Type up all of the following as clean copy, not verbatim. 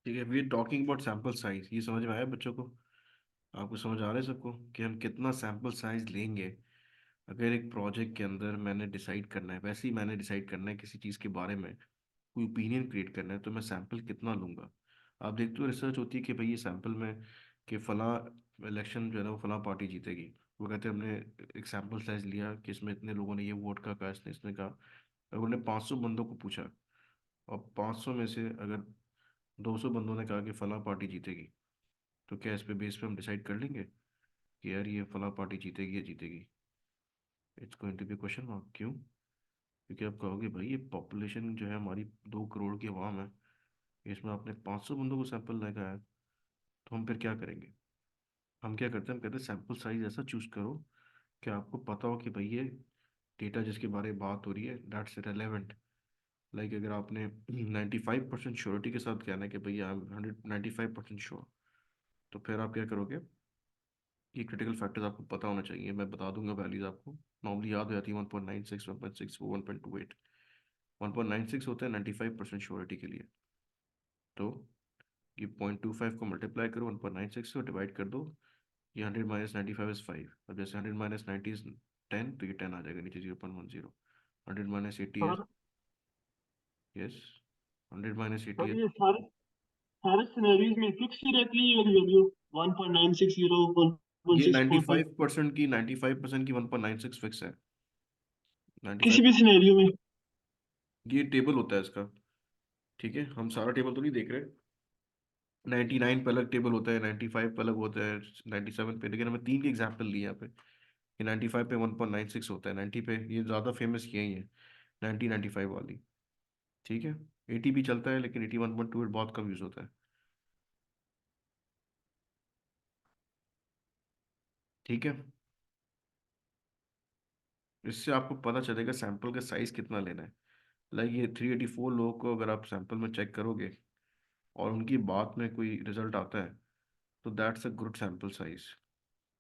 ठीक है, we talking about sample size. ये समझ में आया बच्चों को? आपको समझ आ रहा है सबको कि हम कितना सैंपल साइज लेंगे? अगर एक प्रोजेक्ट के अंदर मैंने डिसाइड करना है, वैसे ही मैंने डिसाइड करना है किसी चीज़ के बारे में, कोई ओपिनियन क्रिएट करना है, तो मैं सैंपल कितना लूँगा? आप देखते हो रिसर्च होती है कि भाई ये सैंपल में कि फलां इलेक्शन जो है ना वो फलां पार्टी जीतेगी। वो कहते हैं हमने एक सैंपल साइज लिया कि इसमें इतने लोगों ने ये वोट का कहा, इसने इसने कहा। अगर उन्होंने 500 बंदों को पूछा और 500 में से अगर 200 बंदों ने कहा कि फलां पार्टी जीतेगी, तो क्या इस पे बेस पे हम डिसाइड कर लेंगे कि यार ये फलां पार्टी जीतेगी या जीतेगी? It's going to be question mark. क्यों? क्योंकि आप कहोगे भाई ये पॉपुलेशन जो है हमारी 2 करोड़ की आवाम है, इसमें आपने 500 बंदों को सैंपल लगाया है, तो हम फिर क्या करेंगे? हम क्या करते हैं, हम कहते हैं सैंपल साइज ऐसा चूज करो कि आपको पता हो कि भाई ये डेटा जिसके बारे में बात हो रही है दैट्स रेलेवेंट। लाइक अगर आपने 95% श्योरिटी के साथ कहना है कि भैया आई एम 95% श्योर, तो फिर आप क्या करोगे? ये क्रिटिकल फैक्टर्स आपको पता होना चाहिए, मैं बता दूंगा वैल्यूज आपको। नॉर्मली याद हो जाती है 1.96, 1.64, 1.28। 1.96 होता है 95% श्योरिटी के लिए। तो ये 0.25 को मल्टीप्लाई करो 1.96 से, डिवाइड कर दो। ये 100 माइनस 95 इज 5। अब जैसे 100 माइनस 90 इज 10, तो ये 10 आ जाएगा नीचे, 0.10। 100 minus 80 is, sir yes, 100 minus 80 sir is, ये सारे सारे सिनेरियोज में फिक्स ही रहती है ये वैल्यू 1.960 ये 1.645 95% की 1.96 फिक्स है। किसी भी 95। सिनेरियो में। ये टेबल होता है इसका। ठीक है, हम सारा टेबल तो नहीं देख रहे। 99 पे अलग टेबल होता है, 95 पे अलग होता है, 97 पे, लेकिन हमें तीन के एग्जाम्पल लिए यहाँ पे कि 95 पे 1.96 होता है, 90 पे ये ज़्यादा फेमस किए ही है, 90 95 वाली। ठीक है, 80 भी चलता है लेकिन 81.2 बहुत कम यूज़ होता है। ठीक है, इससे आपको पता चलेगा सैंपल का साइज कितना लेना है। लाइक ये 384 लोगों को अगर आप सैंपल में चेक करोगे और उनकी बात में कोई रिजल्ट आता है, तो that's a good sample size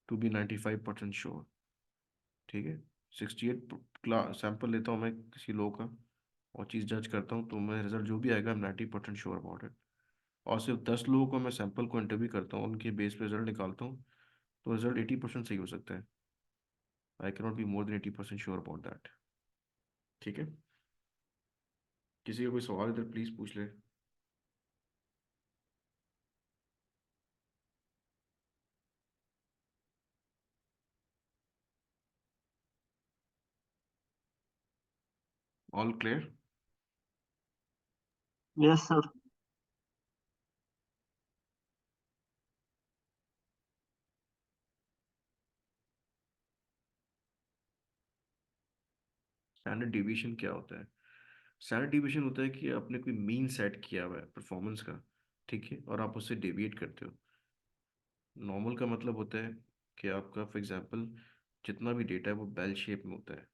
to be 95% sure. ठीक है, 68 क्लास सैंपल लेता हूँ मैं किसी लो का और चीज़ जज करता हूँ, तो मैं रिजल्ट जो भी आएगा 90% श्योर अबाउट इट। और सिर्फ 10 लोगों को मैं सैंपल को इंटरव्यू करता हूँ, उनके बेस पे रिजल्ट निकालता हूँ, तो रिजल्ट 80% सही हो सकता है। I can not be more than 80% sure about that. ठीक है, किसी का कोई सवाल इधर प्लीज़ पूछ ले। All clear? Yes sir. Standard division क्या होता है? स्टैंडर्ड डिवीजन होता है कि आपने कोई मीन सेट किया हुआ है परफॉर्मेंस का, ठीक है, और आप उससे डेविएट करते हो। नॉर्मल का मतलब होता है कि आपका फॉर एग्जांपल जितना भी डेटा है वो बेल शेप में होता है।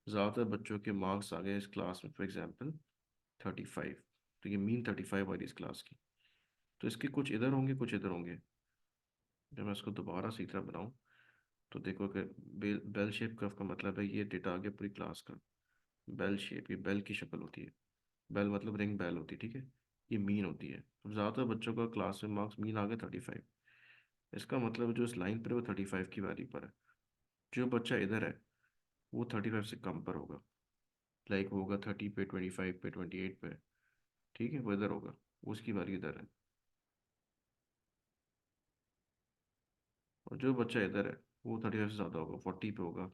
ज़्यादातर बच्चों के मार्क्स आ गए इस क्लास में फॉर एग्जांपल 35, तो ये मीन 35 वाली इस क्लास की। तो इसके कुछ इधर होंगे कुछ इधर होंगे। जब मैं इसको दोबारा सही तरह बनाऊँ, तो देखो कि बेल बेल शेप कर्व का मतलब है ये डेटा आ गया पूरी क्लास का। बेल शेप, ये बेल की शक्ल होती है। बेल मतलब रिंग बेल होती है, ठीक है। ये मीन होती है। अब ज़्यादातर बच्चों का क्लास में मार्क्स मीन आ गया 35। इसका मतलब जो इस लाइन पर है वो 35 की वैल्यू पर है। जो बच्चा इधर है वो 35 से कम पर होगा। लाइक वो होगा 30 पे, 25 पे, 28 पे। ठीक है, वो इधर होगा, उसकी वैल्यू इधर है। और जो बच्चा इधर है वो 35 से ज़्यादा होगा, 40 पे होगा,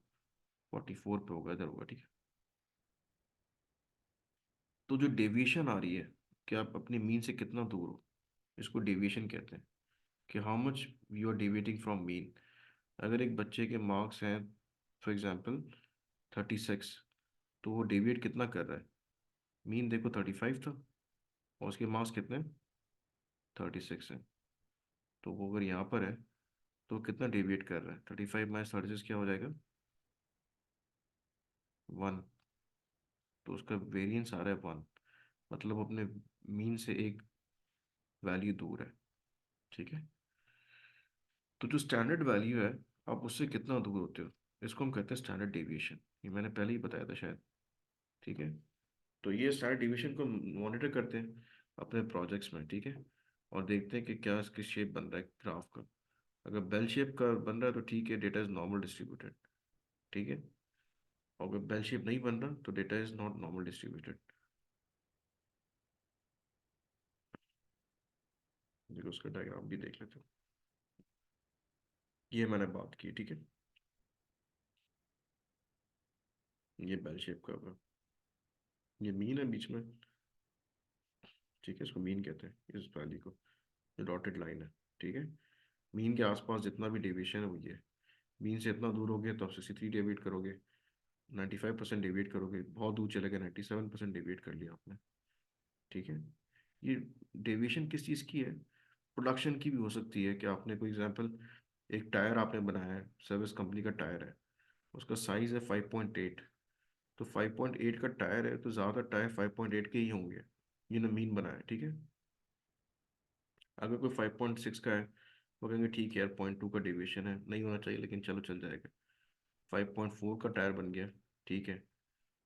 44 पे होगा, इधर होगा। ठीक है, तो जो डेविएशन आ रही है कि आप अपने मीन से कितना दूर हो, इसको डेविएशन कहते हैं, कि how much you are deviating from mean. अगर एक बच्चे के मार्क्स हैं फॉर एग्जांपल 36, तो वो डेविएट कितना कर रहा है? मीन देखो 35 था और उसके मार्क्स कितने? 36 है। तो वो अगर यहाँ पर है तो कितना डेविएट कर रहा है? 35 माइनस 36 क्या हो जाएगा? 1। तो उसका वेरिएंस आ रहा है 1, मतलब अपने मीन से एक वैल्यू दूर है। ठीक है, तो जो स्टैंडर्ड वैल्यू है आप उससे कितना दूर होते हो, इसको हम कहते हैं स्टैंडर्ड डेविएशन। ये मैंने पहले ही बताया था शायद। ठीक है, तो ये स्टैंडर्ड डेविएशन को मॉनिटर करते हैं अपने प्रोजेक्ट्स में। ठीक है, और देखते हैं कि क्या इसकी शेप बन रहा है ग्राफ का। अगर बेल शेप का बन रहा है तो ठीक है, डेटा इज नॉर्मल डिस्ट्रीब्यूटेड। ठीक है। और अगर बेल शेप नहीं बन रहा तो data is not normal distributed. देखो उसका डायग्राम भी देख लेते हो। ये मैंने बात की, ठीक है। ये बेल शेप का होगा। ये मीन है बीच में। ठीक है, इसको मीन कहते हैं इस वैल्यू को। ये डॉटेड लाइन है। ठीक है। मीन के आसपास जितना भी डेविएशन है वो ये है। मीन से इतना दूर हो गया तो आप 63 डेविएट करोगे, 95% डेविएट करोगे, बहुत दूर चले गए 97% डेविएट कर लिया आपने। ठीक है। ये डेविएशन किस चीज़ की है? प्रोडक्शन की भी हो सकती है कि आपने कोई एग्जांपल, एक टायर आपने बनाया है, सर्विस कंपनी का टायर है, उसका साइज है 5.8। तो 5.8 का टायर है तो ज़्यादा टायर 5.8 के ही होंगे। ये ना मीन बनाया है, ठीक है। अगर कोई 5.6 का है, वो कहेंगे ठीक है यार, 0.2 का डेविएशन है, नहीं होना चाहिए लेकिन चलो चल जाएगा। 5.4 का टायर बन गया, ठीक है,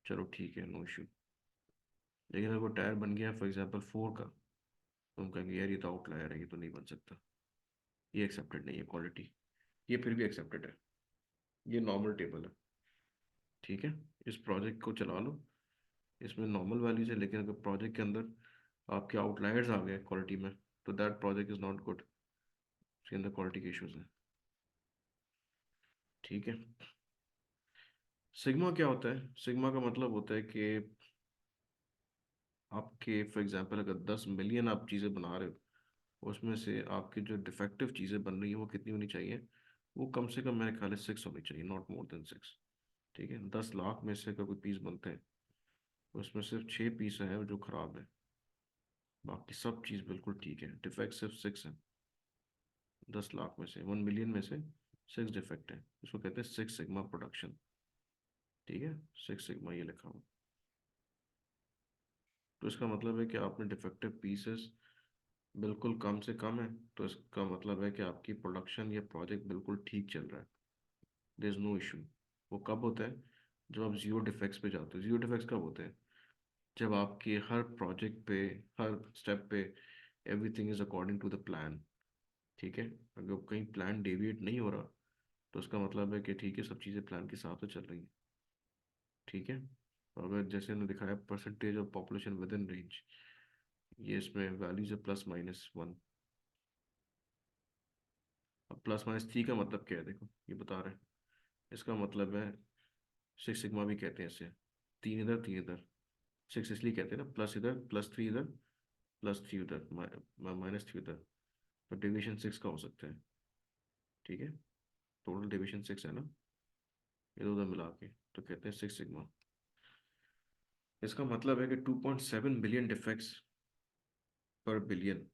चलो ठीक है, नो इशू। लेकिन अगर वो टायर बन गया फॉर एग्जाम्पल 4 का, तो हम कहेंगे यार ये तो आउटलायर है, ये तो नहीं बन सकता, ये एक्सेप्टेड नहीं है क्वालिटी। ये फिर भी एक्सेप्टेड है। ये नॉर्मल टेबल है। ठीक है। इस प्रोजेक्ट को चला लो, इसमें नॉर्मल वैल्यूज है, लेकिन अगर प्रोजेक्ट के अंदर आपके आउटलायर्स आ गए क्वालिटी में, तो that project is not good. उसके अंदर क्वालिटी के इश्यूज हैं। ठीक है। सिग्मा क्या होता है? सिग्मा का मतलब होता है कि आपके फॉर एग्जांपल अगर 10 मिलियन आप चीज़ें बना रहे हो, उसमें से आपकी जो डिफेक्टिव चीज़ें बन रही हैं वो कितनी होनी चाहिए? वो कम से कम मेरे ख्याल है 6 होनी चाहिए, नॉट मोर देन 6। ठीक है। 10 लाख में से अगर कोई पीस बनते हैं, उसमें सिर्फ 6 पीस हैं जो खराब है, बाकी सब चीज़ बिल्कुल ठीक है। डिफेक्ट सिर्फ 6 है। 10 लाख में से, 1 मिलियन में से 6 डिफेक्ट है। इसको कहते हैं 6 सिग्मा प्रोडक्शन। ठीक है। 6 सिग्मा ये लिखा हुआ। तो इसका मतलब है कि आपने डिफेक्टिव पीसेस बिल्कुल कम से कम है, तो इसका मतलब है कि आपकी प्रोडक्शन या प्रोजेक्ट बिल्कुल ठीक चल रहा है। There is no issue. वो कब होता है? जब आप जीरो डिफेक्ट्स पे जाते हो। जीरो डिफेक्ट्स कब होते हैं? जब आपके हर प्रोजेक्ट पे, हर स्टेप पे everything is according to the plan. ठीक है। अगर कहीं प्लान डेविएट नहीं हो रहा, तो उसका मतलब है कि ठीक है, सब चीज़ें प्लान के हिसाब से चल रही हैं। ठीक है। और अगर जैसे मैंने दिखाया percentage of population with in range, ये इसमें वैल्यूज है +-1। अब +-3 का मतलब क्या है? देखो ये बता रहे हैं। इसका मतलब है 6 सिग्मा भी कहते हैं इसे। 3 इधर 3 इधर। 6 इसलिए कहते हैं ना, प्लस इधर +3 इधर, +3 उधर, -3 उधर। तो डेविएशन 6 का हो सकता है। ठीक है। टोटल डेविएशन 6 है ना, इधर उधर मिला के, तो कहते हैं 6 सिग्मा। इसका मतलब है कि 2.7 बिलियन डिफेक्ट्स पर बिलियन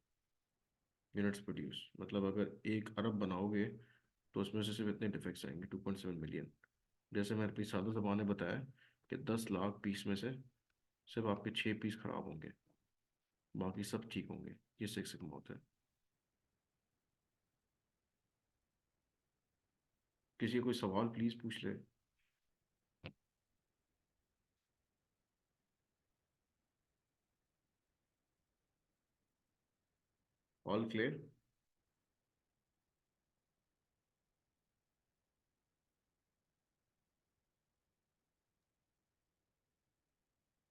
यूनिट्स प्रोड्यूस। मतलब अगर 1 अरब बनाओगे तो उसमें से सिर्फ इतने डिफेक्ट्स आएंगे, 2.7 मिलियन। जैसे मैंने अपनी सादा ज़बान में बताया कि 10 लाख पीस में से सिर्फ आपके 6 पीस खराब होंगे, बाकी सब ठीक होंगे। ये 6 सिग्मा होता है। किसी को कोई सवाल प्लीज़ पूछ ले। All clear?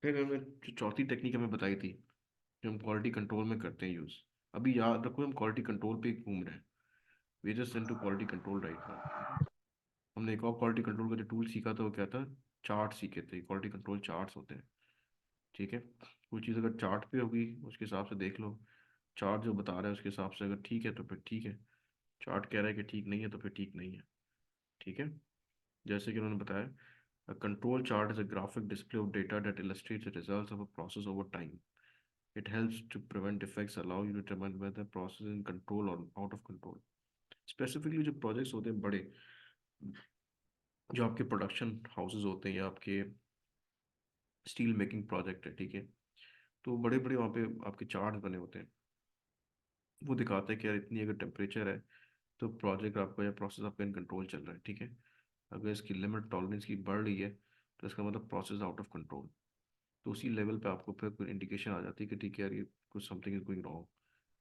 फिर हमें जो चौथी टेक्निक हमें बताई थी, जो हम क्वालिटी कंट्रोल में करते हैं यूज़। अभी याद रखो, हम क्वालिटी कंट्रोल पे ही घूम रहे हैं। We just into quality control right now. हमने एक और क्वालिटी कंट्रोल का जो टूल सीखा था वो क्या था? चार्ट सीखे थे। क्वालिटी कंट्रोल चार्ट्स होते हैं। ठीक है। कोई चीज़ अगर चार्ट पे होगी उसके हिसाब से देख लो। चार्ट जो बता रहा है उसके हिसाब से अगर ठीक है तो फिर ठीक है। चार्ट कह रहा है कि ठीक नहीं है तो फिर ठीक नहीं है। ठीक है। जैसे कि उन्होंने बताया, a control chart is a graphic display of data that illustrates the results of a process over time. It helps to prevent defects, allow you to determine whether the process is in control or out of control. Specifically जो projects होते हैं बड़े, जो आपके production houses होते हैं या आपके स्टील मेकिंग प्रोजेक्ट है, ठीक है, तो बड़े बड़े वहाँ पे आपके चार्ट बने होते हैं। वो दिखाते हैं कि यार इतनी अगर टेम्परेचर है तो प्रोजेक्ट आपका या प्रोसेस आपका इन कंट्रोल चल रहा है। ठीक है। अगर इसकी लिमिट टॉलरेंस की बढ़ रही है तो इसका मतलब प्रोसेस आउट ऑफ कंट्रोल। तो उसी लेवल पे आपको फिर कोई इंडिकेशन आ जाती है कि ठीक है यार, ये कुछ something is going wrong.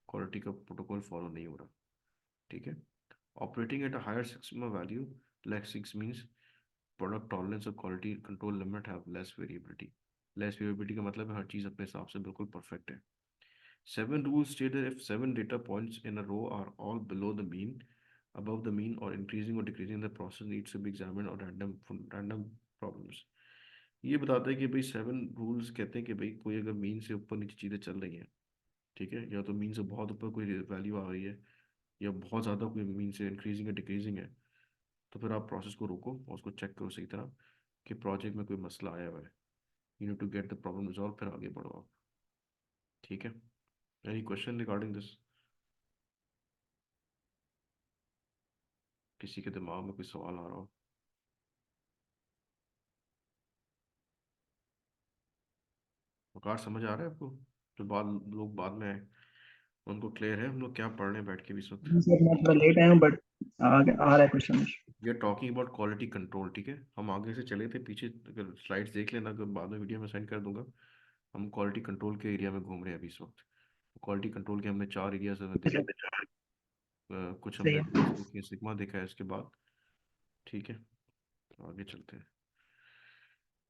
Quality का प्रोटोकॉल फॉलो नहीं हो रहा। ठीक है। Operating at a higher sigma value, like 6 means product tolerance और quality control limit have less variability. Less variability का मतलब है हर चीज़ अपने हिसाब से बिल्कुल परफेक्ट है। 7 rules state that if 7 data points in a row are all below the mean, above the mean, or increasing or decreasing, the process needs to be examined or random problems। ये बताता है कि भाई 7 rules कहते हैं कि भाई कोई अगर मीन से ऊपर नीचे चीज़ें चल रही हैं, ठीक है, या तो मीन से बहुत ऊपर कोई वैल्यू आ रही है, या बहुत ज़्यादा कोई मीन से इंक्रीजिंग या डिक्रीजिंग है, तो फिर आप प्रोसेस को रोको और उसको चेक करो सही तरह कि प्रोजेक्ट में कोई मसला आया हुआ है। You need to get the problem resolve, फिर आगे बढ़ो आप। ठीक है। Any question regarding this? किसी के दिमाग में कोई सवाल आ रहा हो? वकार समझ आ रहा है आपको? जो बाद लोग बाद में आए उनको क्लियर है हम लोग क्या पढ़ रहे हैं बैठ के भी इस वक्त? सर मैं थोड़ा लेट आया हूँ बट आ रहा है question. We are talking about quality control. ठीक है, हम आगे से चले थे पीछे, अगर स्लाइड्स देख लेना, अगर बाद में वीडियो में सेंड कर दूंगा। हम क्वालिटी कंट्रोल के एरिया में घूम रहे हैं अभी इस वक्त। क्वालिटी कंट्रोल के हमने 4 एरियाज हमें देखे। कुछ सही हमने है। टेस्ट देखे, सिग्मा देखा है इसके बाद। ठीक है, तो आगे चलते हैं।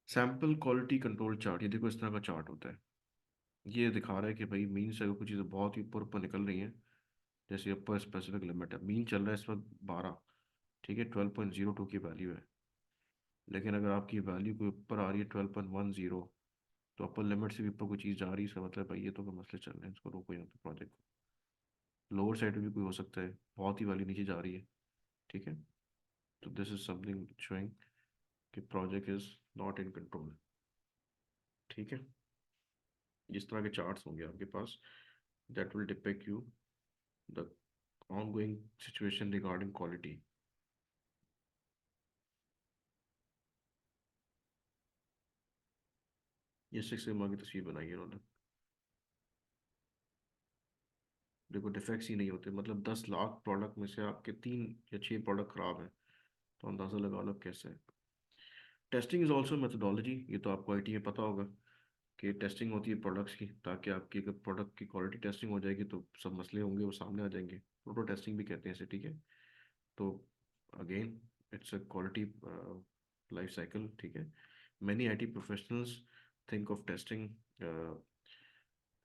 सैम्पल क्वालिटी कंट्रोल चार्ट, ये देखो इस तरह का चार्ट होता है। ये दिखा रहा है कि भाई मीन से अगर कुछ चीज़ें बहुत ही ऊपर ऊपर निकल रही हैं, जैसे अपर स्पेसिफिक लिमिट है, मीन चल रहा है इस वक्त 12, ठीक है, 12.02 की वैल्यू है। लेकिन अगर आपकी वैल्यू कोई ऊपर आ रही है 12.10, तो अपर लिमिट से भी ऊपर कोई चीज़ जा रही है, इसका मतलब भाई ये तो कोई मसले चल रहे हैं, इसको रोको यहाँ पे प्रोजेक्ट को। लोअर साइड में भी कोई हो सकता है, बहुत ही वैल्यू नीचे जा रही है। ठीक है, तो दिस इज समथिंग शोइंग कि project is not in control. ठीक है, जिस तरह के चार्ट्स होंगे आपके पास, that will depict you the ongoing situation regarding quality। ये सिक्स सिग्मा की तस्वीर बनाई है उन्होंने। देखो डिफेक्ट्स ही नहीं होते, मतलब 10 लाख प्रोडक्ट में से आपके 3 या 6 प्रोडक्ट खराब हैं, तो अंदाज़ा लगा लो कैसे है। टेस्टिंग इज ऑल्सो मेथोडोलॉजी, ये तो आपको आईटी में पता होगा कि टेस्टिंग होती है प्रोडक्ट्स की, ताकि आपकी अगर प्रोडक्ट की क्वालिटी टेस्टिंग हो जाएगी तो सब मसले होंगे वो सामने आ जाएंगे। प्रोटो टेस्टिंग भी कहते हैं इसे। ठीक है, तो again it's a quality life cycle. ठीक है, many IT professionals think of testing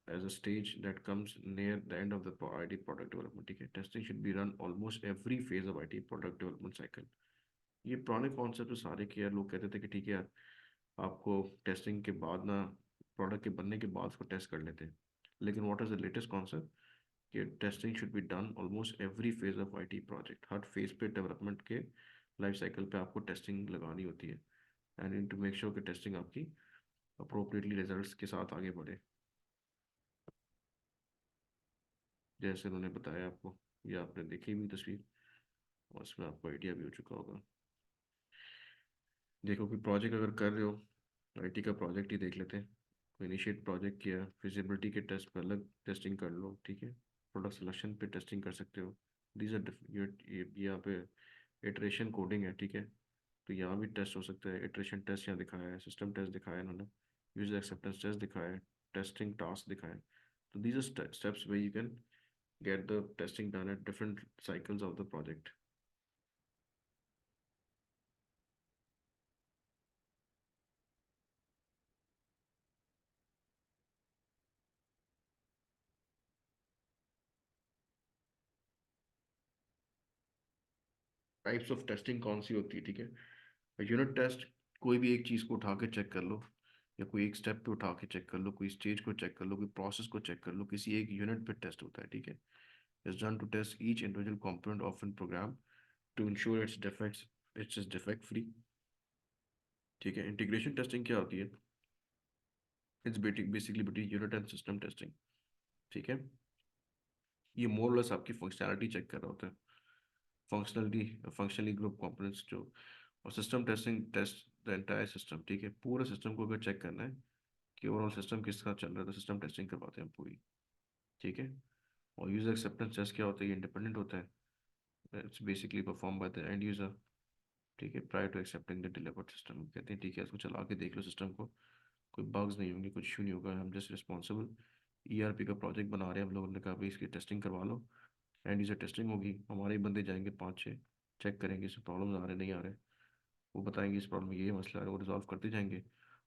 as a stage that comes near the end of the IT product development। ठीक है, testing should be run almost every phase of IT product development cycle। ये पुराने concept तो सारे के यार, लोग कहते थे कि ठीक है यार, आपको टेस्टिंग के बाद ना, प्रोडक्ट के बनने के बाद उसको टेस्ट कर लेते हैं। लेकिन what is the latest concept कि testing should be done almost every phase of IT project. हर फेज पे डेवलपमेंट के लाइफ साइकिल पे आपको टेस्टिंग लगानी होती है, एंड टू मेक श्योर कि टेस्टिंग आपकी अप्रोप्रिएटली रिजल्ट्स के साथ आगे बढ़े, जैसे उन्होंने बताया आपको। ये आपने देखी भी तस्वीर और इसमें आपको आइडिया भी हो चुका होगा। देखो कि प्रोजेक्ट अगर कर रहे हो, आईटी का प्रोजेक्ट ही देख लेते हैं। कोई इनिशिएट प्रोजेक्ट किया, फिजिबिलिटी के टेस्ट पे अलग टेस्टिंग कर लो। ठीक है, प्रोडक्ट सिलेक्शन पे टेस्टिंग कर सकते हो। दीज आर ये यहाँ पे इटरेशन कोडिंग है। ठीक है, तो यहाँ भी टेस्ट हो सकता है। इटरेशन टेस्ट यहाँ दिखाया है, सिस्टम टेस्ट दिखाया है इन्होंने, यूजर एक्सेप्टेंस टेस्ट दिखाया है, टेस्टिंग टास्क दिखाया है। तो these are steps way you can get the testing done at different cycles of the project। Types of testing कौन सी होती है? ठीक है, यूनिट टेस्ट, कोई भी एक चीज़ को उठा के चेक कर लो, या कोई एक स्टेप पे उठा के चेक कर लो, कोई स्टेज को चेक कर लो, कोई प्रोसेस को चेक कर लो, किसी एक यूनिट पे टेस्ट होता है। ठीक है, is done to test each individual component of in program to ensure it's is defect free. ठीक है, इंटीग्रेशन टेस्टिंग क्या होती है? It's basically between unit and system testing. ठीक है, ये मोरलेस आपकी फंक्शनैलिटी चेक कर रहा होता है, फंक्शनली ग्रुप कंपोनेंट्स जो। और system testing test the entire system. ठीक है, पूरे सिस्टम को अगर चेक करना है कि ओवरऑल सिस्टम किस तरह चल रहा है, तो सिस्टम टेस्टिंग करवाते हैं हम पूरी। ठीक है, और यूजर एक्सेप्टेंस टेस्ट क्या होता है? ये इंडिपेंडेंट होता है, it's basically perform by the end user. ठीक है, prior to accepting the delivered system, कहते हैं ठीक है इसको चला के देख लो सिस्टम को, कोई बग्स नहीं होंगे, कुछ इशू नहीं होगा, हम जस्ट रिस्पॉन्सिबल ईआरपी का प्रोजेक्ट बना रहे हैं हम लोगों ने कहा भाई इसकी टेस्टिंग करवा लो। एंड यूजर टेस्टिंग होगी, हमारे ही बंदे जाएंगे 5-6, चेक करेंगे इसमें प्रॉब्लम आ रहे नहीं आ रहे, वो बताएंगे इस प्रॉब्लम में ये मसला है, वो रिजॉल्व करते जाएंगे।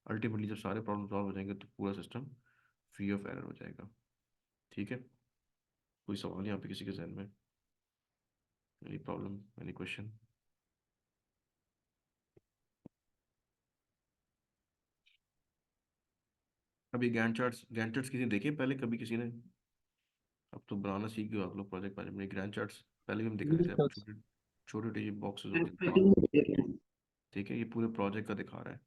अल्टीमेटली जब सारे प्रॉब्लम सॉल्व हो जाएंगे तो पूरा सिस्टम फ्री ऑफ एरर हो जाएगा। ठीक है, कोई सवाल यहाँ पे किसी के जहन में? Any problem, any question? अभी गैंट चार्ट्स किसी ने देखे पहले कभी किसी ने? अब तो बनाना सीख गए हो आप लोग प्रोजेक्ट मैनेजमेंट। गैंट चार्ट्स पहले भी हम दिखा रहे थे, अब छोटे छोटे छोटे बॉक्सेस होते हैं। ठीक है, ये पूरे प्रोजेक्ट का दिखा रहा है।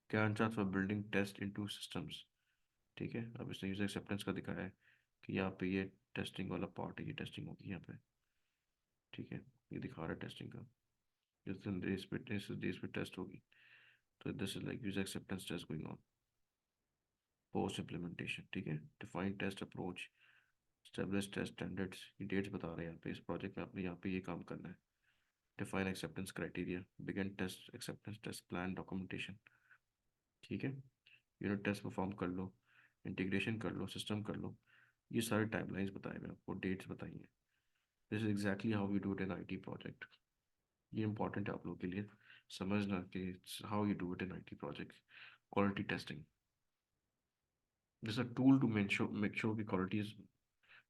Gantt charts for building test into systems. ठीक है, अब इसने यूजर एक्सेप्टेंस का दिखाया है कि यहाँ पे ये टेस्टिंग वाला पार्ट है, ये टेस्टिंग होगी यहाँ पे। ठीक है, ये दिखा रहा है टेस्टिंग का, जिस दिन डेज पे टेस्ट होगी। तो this is like user acceptance test going on post implementation. ठीक है, define test approach, establish test standards, ये डेट्स बता रहे हैं यहाँ पे। इस प्रोजेक्ट में आपने यहाँ पे ये काम करना है। Define acceptance criteria, begin test acceptance test plan documentation. ठीक है, यूनिट टेस्ट परफॉर्म कर लो, इंटीग्रेशन कर लो, सिस्टम कर लो। ये सारे टाइमलाइंस बताए हुए हैं आपको, डेट्स बताइए। This is exactly how we do it in IT project. ये इंपॉर्टेंट है आप लोगों के लिए समझना कि how you do it in IT project. Quality testing, this a tool to make sure की quality is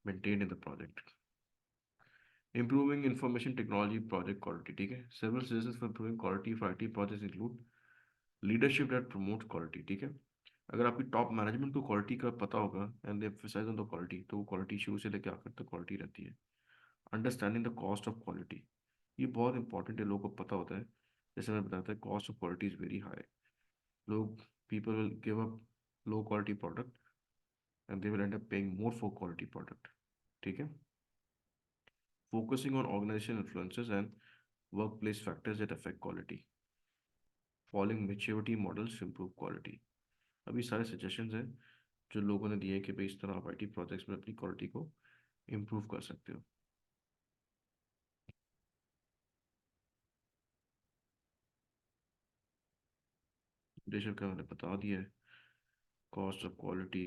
maintained in the project. Improving information technology project quality। ठीक है, several suggestions for improving quality for IT projects include leadership that promotes quality। ठीक है, अगर आपकी top management को quality का पता होगा and they emphasize on the quality, तो वो क्वालिटी शुरू से लेकर आखिर तक क्वालिटी रहती है। Understanding the cost of quality, ये बहुत इंपॉर्टेंट है, लोगों को पता होता है। जैसे मैं बताया था, cost of quality is very high. लोग, people will give up low quality product and they will end up paying more for quality product. ठीक है, focusing on organization influences and workplace factors that affect quality, following maturity models to improve quality. अभी सारे suggestions हैं जो लोगों ने दिए हैं कि भाई इस तरह आप आईटी प्रोजेक्ट्स में अपनी क्वालिटी को इम्प्रूव कर सकते हो। डेशर का मैंने बता दिया है, cost of quality,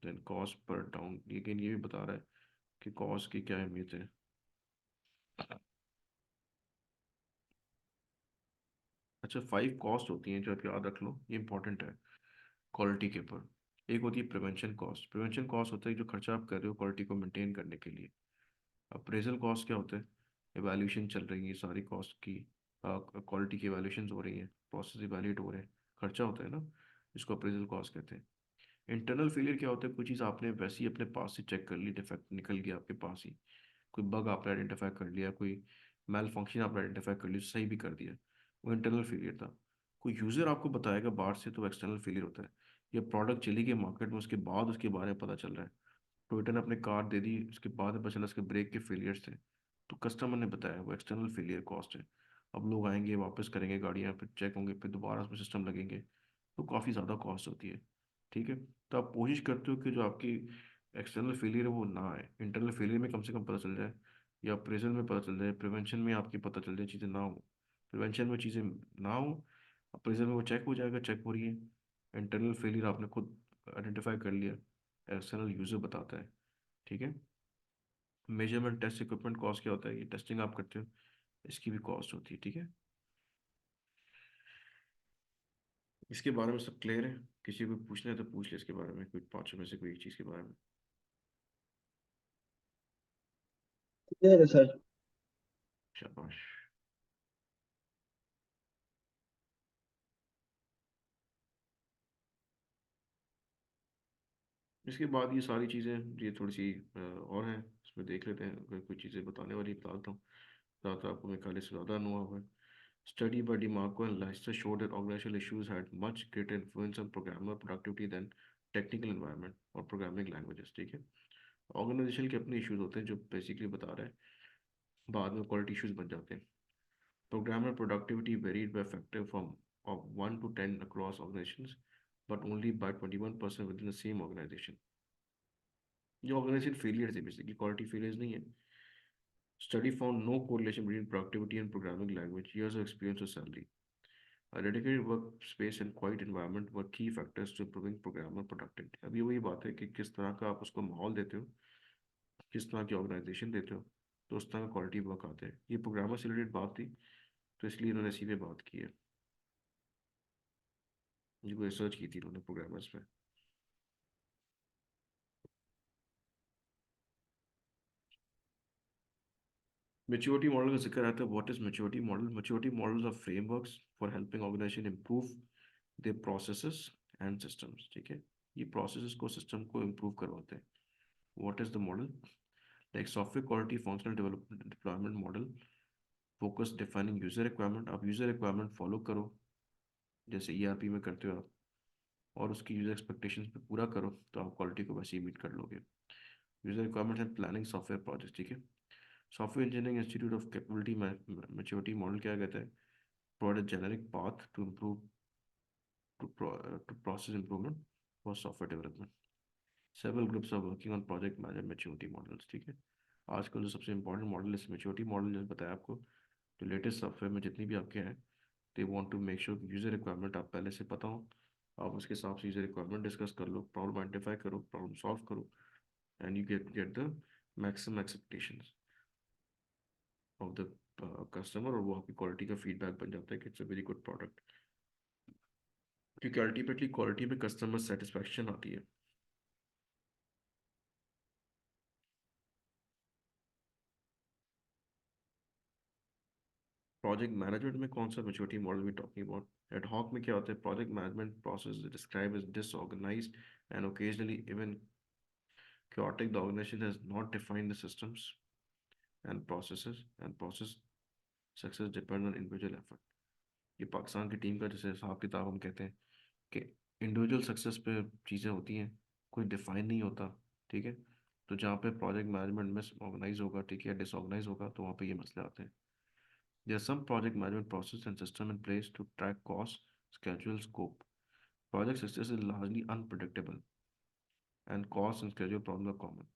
then cost पर डाउन, लेकिन ये भी बता रहा है कि कॉस्ट की क्या अहमियत है। अच्छा, 5 कॉस्ट होती हैं जो आप याद रख लो, ये इंपॉर्टेंट है क्वालिटी के ऊपर। एक होती है प्रिवेंशन कॉस्ट। प्रिवेंशन कॉस्ट होता है जो खर्चा आप कर रहे हो क्वालिटी को मेंटेन करने के लिए। अप्रेजल कॉस्ट क्या होता है? एवैल्यूएशन चल रही है सारी कॉस्ट की, क्वालिटी की एवैल्यूएशन हो रही है, प्रोसेस इवैल्यूएट हो रहे हैं, खर्चा होता है ना, इसको अप्रेजल कॉस्ट कहते हैं। इंटरनल फेलियर क्या होता है? कोई चीज़ आपने वैसे ही अपने पास से चेक कर ली, डिफेक्ट निकल गया आपके पास ही, कोई बग आपने आइडेंटिफाई कर लिया, कोई मेल फंक्शन आपने आइडेंटिफाई कर लिया, सही भी कर दिया, वो इंटरनल फेलियर था। कोई यूज़र आपको बताएगा बाहर से, तो एक्सटर्नल फेलियर होता है। या प्रोडक्ट चली गई मार्केट में, उसके बाद उसके बारे में पता चल रहा है, टोयोटा ने अपने कार दे दी, उसके बाद में पता चला उसके ब्रेक के फेलियर्स थे, तो कस्टमर ने बताया, वो एक्सटर्नल फेलियर कॉस्ट है। अब लोग आएंगे, वापस करेंगे गाड़ियाँ, फिर चेक होंगे, फिर दोबारा उसमें सिस्टम लगेंगे, तो काफ़ी ज़्यादा कॉस्ट होती है। ठीक है, तो आप कोशिश करते हो कि जो आपकी एक्सटर्नल फेलियर है वो ना आए, इंटरनल फेलियर में कम से कम पता चल जाए, या अप्रेजल में पता चल जाए, प्रिवेंशन में आपकी पता चल जाए, चीज़ें ना हो। प्रिवेंशन में चीज़ें ना हो, अप्रेजल में वो चेक हो जाएगा, चेक हो रही है। इंटरनल फेलियर आपने खुद आइडेंटिफाई कर लिया, एक्सटर्नल यूज़र बताता है। ठीक है, मेजरमेंट टेस्ट इक्विपमेंट कॉस्ट क्या होता है? ये टेस्टिंग आप करते हो, इसकी भी कॉस्ट होती है। ठीक है, इसके बारे में सब क्लियर है? किसी को पूछना है तो पूछ ले इसके बारे में, कोई पाँचों में से कोई एक चीज़ के बारे में। क्लियर है सर। शाबाश। इसके बाद ये सारी चीज़ें, ये थोड़ी सी और हैं, इसमें देख लेते हैं, अगर कोई चीज़ें बताने वाली बता देता हूँ। ज़्यादा आपको मेरे ख्याल से ज़्यादा अनुभव हुआ है। Study by DeMarco and Leicester showed that organizational issues had much greater influence on programmer productivity than technical environment और programming languages। ठीक है, ऑर्गेनाइजेशन के अपने इश्यूज होते हैं जो बेसिकली बता रहा है, बाद में क्वालिटी इश्यूज बन जाते हैं। Programmer productivity varied by factor from of 1 to 10 across organizations, but only by 21% within the same organization। ये ऑर्गेनाइजेशन फेलियर थे, बेसिकली क्वालिटी फेलियर्स नहीं है। Study found no correlation between productivity and programming language, years of experience or salary। A dedicated workspace and quiet environment were key factors to improving programmer productivity. अभी वही बात है कि किस तरह का आप उसको माहौल देते हो, किस तरह की ऑर्गेनाइजेशन देते हो, तो उस तरह का क्वालिटी वर्क आते हैं। ये प्रोग्रामर से रिलेटेड बात थी, तो इसलिए इन्होंने इसी पे बात की है। ये कोई रिसर्च की थी इन्होंने प्रोग्रामर्स पे। मेच्योरिटी मॉडल का जिक्र आता है। What is maturity model? Maturity models are frameworks for helping organization improve their processes and systems. ठीक है, ये प्रोसेसेस को, सिस्टम को इम्प्रूव करवाते हैं। What is the model? Like software quality functional development deployment model, focus defining user requirement. आप user requirement follow करो, जैसे ईआरपी में करते हो आप, और उसकी यूजर एक्सपेक्टेशंस पे पूरा करो, तो आप क्वालिटी को वैसे ही मीट कर लोगे। User requirement and planning software project. ठीक है, software engineering institute of capability maturity model क्या कहता है? Provide a generic path to improve to process improvement for software development. Several groups are working on project management maturity models। ठीक है, आजकल जो सबसे इंपॉर्टेंट मॉडल है मेच्योरिटी मॉडल, जैसे बताया आपको, तो लेटेस्ट सॉफ्टवेयर में जितनी भी आपके हैं, they want to make sure कि यूजर रिक्वायरमेंट आप पहले से पता हो, आप उसके हिसाब से यूजर रिक्वायरमेंट डिस्कस कर लो, प्रॉब्लम आइडेंटिफाई करो, प्रॉब्लम सॉल्व करो, and you get the maximum expectations of the customer, और वो आपकी क्वालिटी का फीडबैक बन जाता है कि it's a very good product, क्योंकि अल्टीमेटली क्वालिटी में कस्टमर सेटिस्फैक्शन आती है। प्रोजेक्ट मैनेजमेंट में कौन सा maturity model we talking about? Ad hoc में क्या होता है? Project management process describe as disorganized and occasionally even chaotic. The organization has not defined the systems and processes, and process success depend on individual effort. ये पाकिस्तान की team का जैसे हिसाब किताब हम कहते हैं कि इंडिविजुअल सक्सेस पे चीज़ें होती हैं, कोई डिफाइन नहीं होता। ठीक है, तो जहाँ पे प्रोजेक्ट मैनेजमेंट में ऑर्गेनाइज होगा, ठीक है, डिसऑर्गेनाइज होगा, तो वहाँ पे ये मसले आते हैं। There are some project management process and system in place to track cost, schedule, scope. Project success is largely unpredictable and cost and schedule problem are common.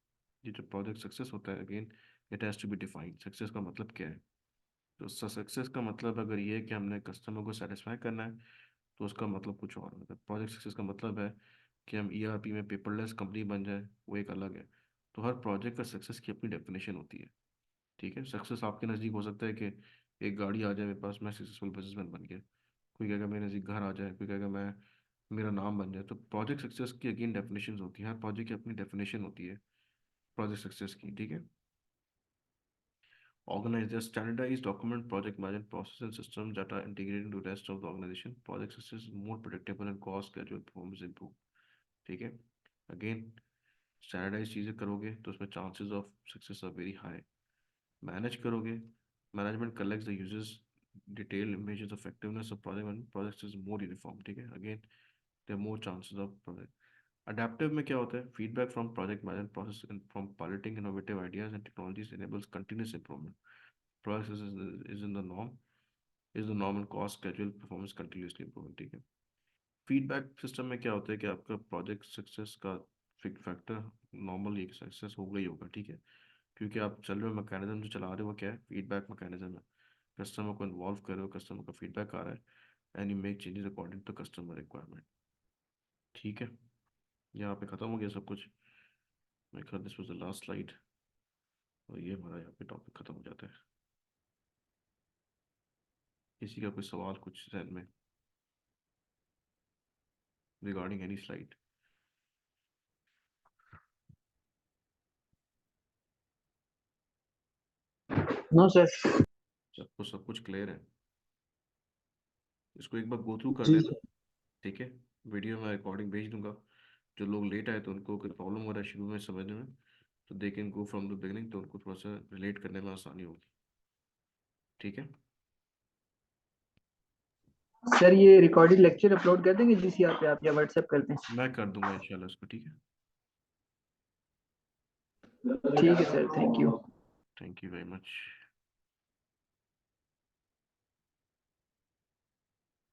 ये जो प्रोजेक्ट सक्सेस होता है, again it has to be defined. Success का मतलब क्या है? तो success का मतलब अगर ये है कि हमने कस्टमर को सेटिस्फाई करना है, तो उसका मतलब कुछ और है। प्रोजेक्ट सक्सेस का मतलब है कि हम ईआरपी में पेपरलेस कंपनी बन जाए, वो एक अलग है। तो हर प्रोजेक्ट का सक्सेस की अपनी डेफिनेशन होती है। ठीक है, सक्सेस आपके नज़दीक हो सकता है कि एक गाड़ी आ जाए मेरे पास, मैं सक्सेसफुल बिजनेसमैन बन गया। कोई कहेगा मेरे नज़दीक घर आ जाए, कोई कहेगा मैं, मेरा नाम बन जाए। तो प्रोजेक्ट सक्सेस की अगेन डेफिनेशन होती है, हर प्रोजेक्ट की अपनी डेफिनेशन होती है प्रोजेक्ट सक्सेस की। ठीक है, organize the standardized document project management process and systems that are integrated into the rest of the organization. Project success is more predictable and cost schedule performance improve। ठीक है, again standardise चीज़ें करोगे तो उसमें chances of success are very high. Manage करोगे, management collects the users detail images of effectiveness of project management, project is more uniform। ठीक है, again there are more chances of project। Adaptive में क्या होता है? Feedback from project management process and from piloting innovative ideas and technologies enables continuous improvement। Process is in the norm, is the norm and cost schedule performance continuously improving। ठीक है, feedback system में क्या होता है कि आपका project success का factor normal एक सक्सेस होगा ही होगा। ठीक है, क्योंकि आप चल रहे हो, मैकेनिज्म जो चला रहे हो वो क्या है? फीडबैक मैकेनिज्म है। कस्टमर को इन्वॉल्व कर रहे हो, कस्टमर का फीडबैक आ रहा है, and you make changes according to customer requirement. ठीक है, यहाँ पे ख़त्म हो गया सब कुछ। मैं ख्याल this was the last slide, और ये हमारा यहाँ पे टॉपिक ख़त्म हो जाता है। किसी का कोई सवाल कुछ जहन में regarding any slide? No sir. सबको सब कुछ क्लियर है? इसको एक बार गो थ्रू कर जी लेना। सर। ठीक है, वीडियो में रिकॉर्डिंग भेज दूंगा। जो लोग लेट आए तो उनको कोई प्रॉब्लम हो रहा है शुरू में समझने में, तो they can go from the beginning, तो उनको थोड़ा सा रिलेट करने में आसानी होगी। ठीक है, सर ये रिकॉर्डेड लेक्चर अपलोड कर देंगे जीसीआर पे आप, या व्हाट्सएप कर दें? मैं कर दूंगा इंशाल्लाह इसको। ठीक है, ठीक है sir, thank you. Thank you very much.